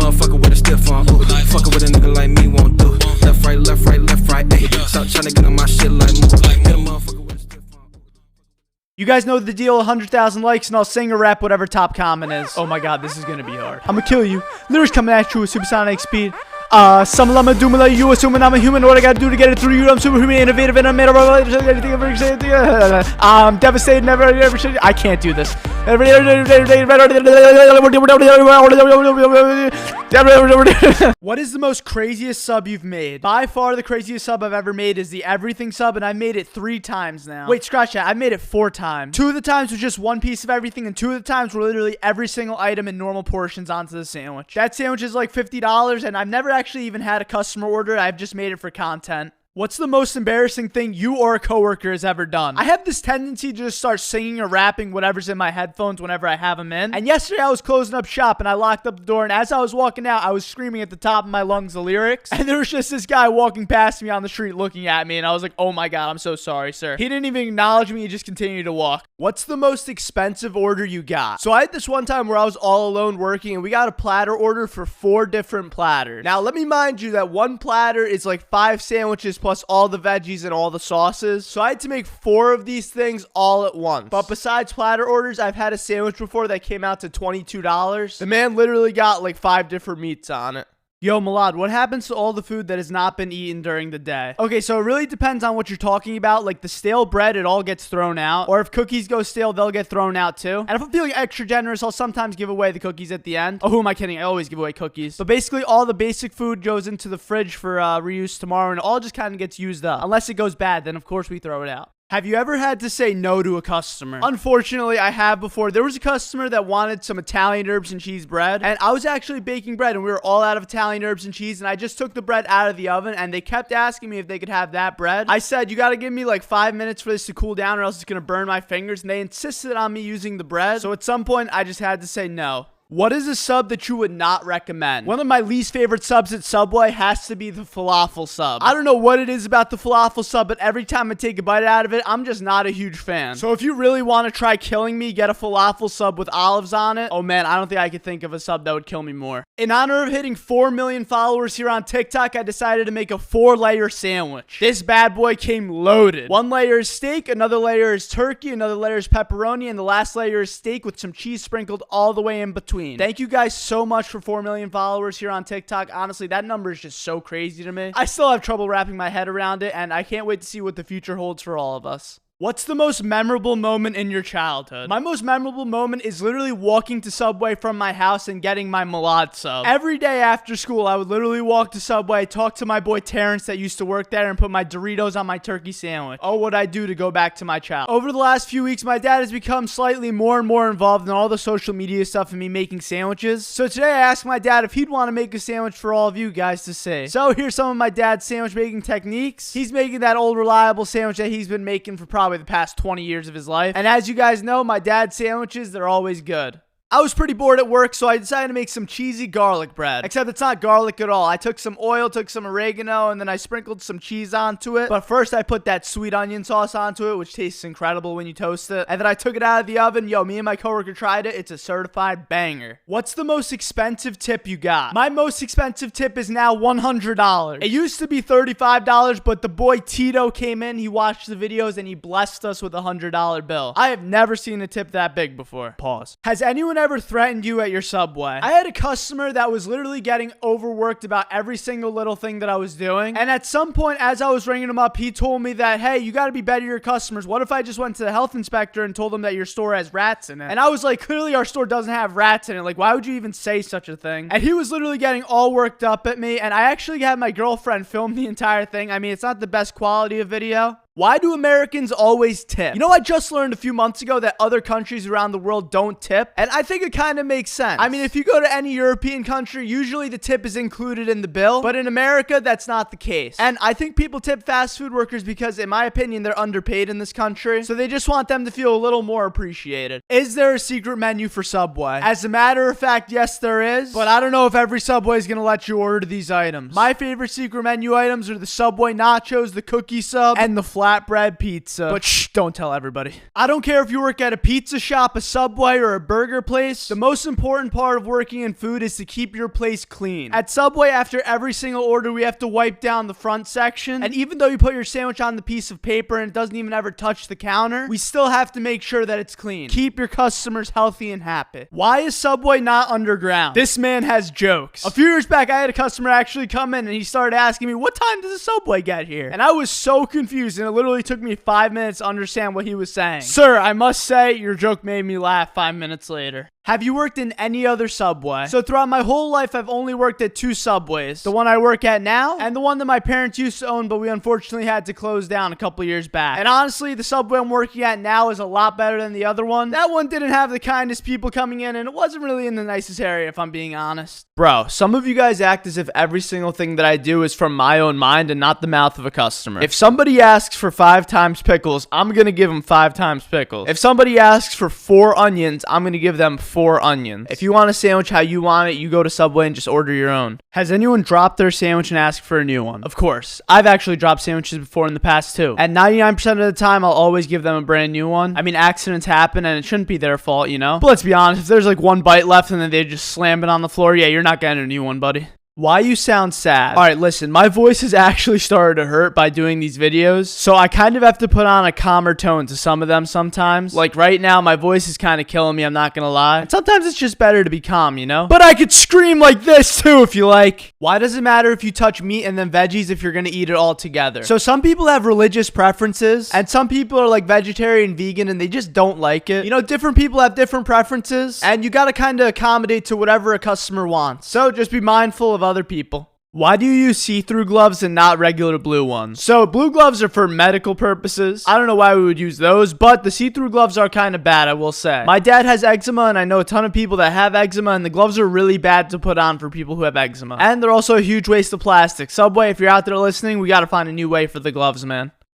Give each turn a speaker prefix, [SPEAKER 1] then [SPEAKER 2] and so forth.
[SPEAKER 1] motherfucker with a stiff on. Ooh, fucking with a nigga like me won't do. Left, right, left, right, left, right. Ayy, stop trying to get on my shit like move. Hit a motherfucker with a stiff on.
[SPEAKER 2] You guys know the deal, 100,000 likes and I'll sing or rap whatever top comment is. Oh my god, this is gonna be hard. I'ma kill you. Lyrics coming at you with supersonic speed. Some lama doomla, you assuming I'm a human. What I gotta do to get it through you? I'm superhuman, innovative, and I'm made of anything ever say. I'm devastated, never say. I can't do this. What is the most craziest sub you've made? By far the craziest sub I've ever made is the everything sub, and I made it 3 times now. Wait, scratch that. I made it 4 times. 2 of the times was just 1 piece of everything, and 2 of the times were literally every single item in normal portions onto the sandwich. That sandwich is like $50, and I've never actually even had a customer order. I've just made it for content. What's the most embarrassing thing you or a coworker has ever done? I have this tendency to just start singing or rapping whatever's in my headphones whenever I have them in. And yesterday I was closing up shop and I locked up the door, and as I was walking out, I was screaming at the top of my lungs the lyrics. And there was just this guy walking past me on the street looking at me, and I was like, oh my god, I'm so sorry, sir. He didn't even acknowledge me, he just continued to walk. What's the most expensive order you got? So I had this one time where I was all alone working, and we got a platter order for 4 different platters. Now let me mind you that one platter is like 5 sandwiches plus all the veggies and all the sauces. So I had to make 4 of these things all at once. But besides platter orders, I've had a sandwich before that came out to $22. The man literally got like 5 different meats on it. Yo, Milad, what happens to all the food that has not been eaten during the day? Okay, so it really depends on what you're talking about. Like the stale bread, it all gets thrown out. Or if cookies go stale, they'll get thrown out too. And if I'm feeling extra generous, I'll sometimes give away the cookies at the end. Oh, who am I kidding? I always give away cookies. But basically, all the basic food goes into the fridge for reuse tomorrow, and it all just kind of gets used up. Unless it goes bad, then of course we throw it out. Have you ever had to say no to a customer? Unfortunately, I have before. There was a customer that wanted some Italian herbs and cheese bread, and I was actually baking bread, and we were all out of Italian herbs and cheese, and I just took the bread out of the oven, and they kept asking me if they could have that bread. I said, you gotta give me like 5 minutes for this to cool down, or else it's gonna burn my fingers, and they insisted on me using the bread. So at some point, I just had to say no. What is a sub that you would not recommend? One of my least favorite subs at Subway has to be the falafel sub. I don't know what it is about the falafel sub, but every time I take a bite out of it, I'm just not a huge fan. So if you really want to try killing me, get a falafel sub with olives on it. Oh man, I don't think I could think of a sub that would kill me more. In honor of hitting 4 million followers here on TikTok, I decided to make a 4-layer sandwich. This bad boy came loaded. 1 layer is steak, another layer is turkey, another layer is pepperoni, and the last layer is steak with some cheese sprinkled all the way in between. Thank you guys so much for 4 million followers here on TikTok. Honestly, that number is just so crazy to me. I still have trouble wrapping my head around it, and I can't wait to see what the future holds for all of us. What's the most memorable moment in your childhood? My most memorable moment is literally walking to Subway from my house and getting my Milad sub. Every day after school, I would literally walk to Subway, talk to my boy Terrence that used to work there, and put my Doritos on my turkey sandwich. Oh, what I do to go back to my childhood. Over the last few weeks, my dad has become slightly more and more involved in all the social media stuff and me making sandwiches. So today I asked my dad if he'd want to make a sandwich for all of you guys to see. So here's some of my dad's sandwich making techniques. He's making that old reliable sandwich that he's been making for probably the past 20 years of his life. And as you guys know, my dad's sandwiches, they're always good. I was pretty bored at work, so I decided to make some cheesy garlic bread. Except it's not garlic at all. I took some oil, took some oregano, and then I sprinkled some cheese onto it. But first, I put that sweet onion sauce onto it, which tastes incredible when you toast it. And then I took it out of the oven. Yo, me and my coworker tried it. It's a certified banger. What's the most expensive tip you got? My most expensive tip is now $100. It used to be $35, but the boy Tito came in, he watched the videos, and he blessed us with a $100 bill. I have never seen a tip that big before. Pause. Has anyone ever threatened you at your Subway? I had a customer that was literally getting overworked about every single little thing that I was doing. And at some point, as I was ringing him up, he told me that, hey, you got to be better to your customers. What if I just went to the health inspector and told them that your store has rats in it? And I was like, clearly our store doesn't have rats in it. Like, why would you even say such a thing? And he was literally getting all worked up at me. And I actually had my girlfriend film the entire thing. I mean, it's not the best quality of video. Why do Americans always tip? You know, I just learned a few months ago that other countries around the world don't tip, and I think it kind of makes sense. I mean, if you go to any European country, usually the tip is included in the bill, but in America, that's not the case. And I think people tip fast food workers because, in my opinion, they're underpaid in this country, so they just want them to feel a little more appreciated. Is there a secret menu for Subway? As a matter of fact, yes, there is, but I don't know if every Subway is going to let you order these items. My favorite secret menu items are the Subway nachos, the cookie sub, and the flatbread pizza. But shh, don't tell everybody. I don't care if you work at a pizza shop, a Subway, or a burger place. The most important part of working in food is to keep your place clean. At Subway, after every single order, we have to wipe down the front section. And even though you put your sandwich on the piece of paper and it doesn't even ever touch the counter, we still have to make sure that it's clean. Keep your customers healthy and happy. Why is Subway not underground? This man has jokes. A few years back, I had a customer actually come in and he started asking me, what time does the Subway get here? And I was so confused, and it literally took me 5 minutes to understand what he was saying. Sir, I must say, your joke made me laugh 5 minutes later. Have you worked in any other Subway? So throughout my whole life, I've only worked at 2 Subways. The one I work at now, and the one that my parents used to own, but we unfortunately had to close down a couple years back. And honestly, the Subway I'm working at now is a lot better than the other one. That one didn't have the kindest people coming in, and it wasn't really in the nicest area, if I'm being honest. Bro, some of you guys act as if every single thing that I do is from my own mind and not the mouth of a customer. If somebody asks for 5 times pickles, I'm gonna give them 5 times pickles. If somebody asks for 4 onions, I'm gonna give them 4 onions. If you want a sandwich how you want it, you go to Subway and just order your own. Has anyone dropped their sandwich and asked for a new one? Of course. I've actually dropped sandwiches before in the past too. And 99% of the time, I'll always give them a brand new one. I mean, accidents happen and it shouldn't be their fault, you know? But let's be honest, if there's like 1 bite left and then they just slam it on the floor, yeah, you're not getting a new one, buddy. Why you sound sad? Alright, listen, my voice has actually started to hurt by doing these videos, so I kind of have to put on a calmer tone to some of them sometimes. Like right now, my voice is kind of killing me, I'm not gonna lie. And sometimes it's just better to be calm, you know? But I could scream like this too if you like. Why does it matter if you touch meat and then veggies if you're gonna eat it all together? So some people have religious preferences, and some people are like vegetarian, vegan, and they just don't like it. You know, different people have different preferences, and you gotta kind of accommodate to whatever a customer wants. So just be mindful of other people. Why do you use see-through gloves and not regular blue ones? So blue gloves are for medical purposes. I don't know why we would use those, but the see-through gloves are kind of bad, I will say. My dad has eczema, and I know a ton of people that have eczema, and the gloves are really bad to put on for people who have eczema. And they're also a huge waste of plastic. Subway, if you're out there listening, we gotta find a new way for the gloves, man.